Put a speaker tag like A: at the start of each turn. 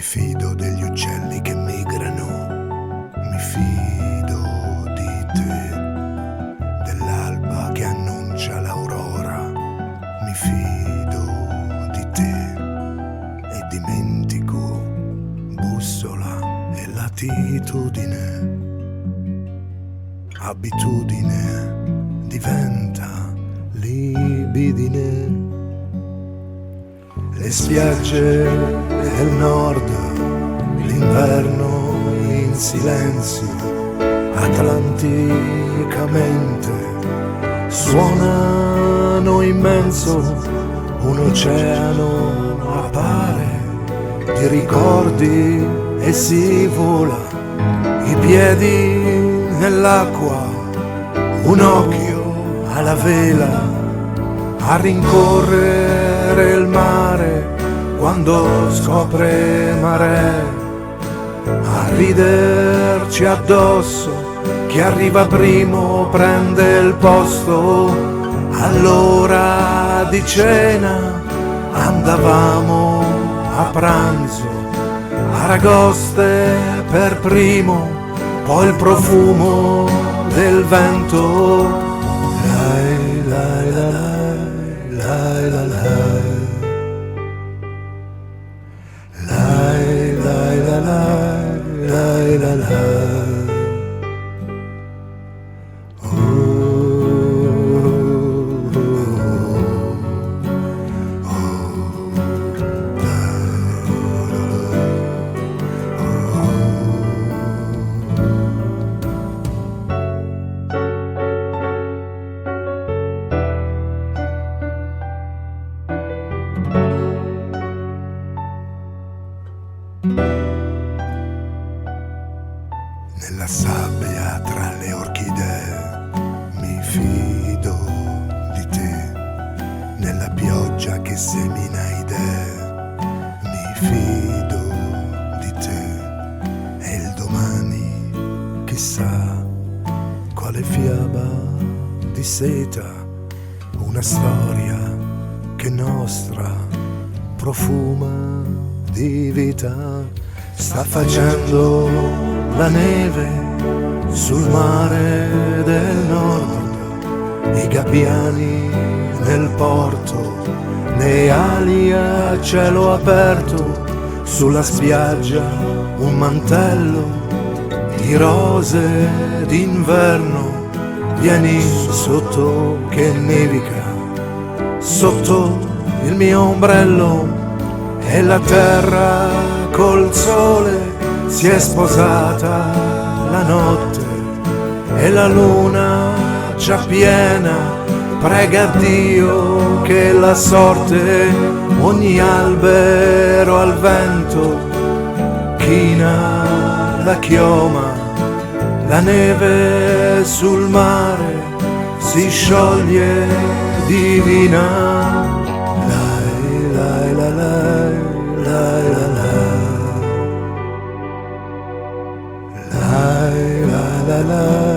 A: fido degli uccelli che migrano, mi fido di te, dell'alba che annuncia l'aurora, mi fido di te e dimentico bussola e latitudine, abitudine diventa libidine. Le spiagge del nord, l'inverno in silenzio, atlanticamente suonano immenso, un oceano appare di ricordi e si vola, i piedi nell'acqua, un occhio alla vela, a rincorrere il mare quando scopre mare, a riderci addosso, chi arriva primo prende il posto. All'ora di cena andavamo a pranzo, aragoste per primo, poi il profumo del vento. Lai, lai, lai, lai, lai, lai. Lai, lai, lai, lai, lai, lai, lai. Nella sabbia tra le orchidee mi fido di te, nella pioggia che semina idee mi fido di te, e il domani chissà quale fiaba di seta, una storia che nostra profuma di vita. Sta facendo la neve sul mare del nord, i gabbiani nel porto, le ali a cielo aperto, sulla spiaggia un mantello di rose d'inverno. Vieni sotto che nevica, sotto il mio ombrello, e la terra col sole si è sposata la notte, e la luna già piena prega Dio che la sorte ogni albero al vento china la chioma, la neve sul mare si scioglie divina. Lai, lai, lai, lai, lai, lai, lai. La la la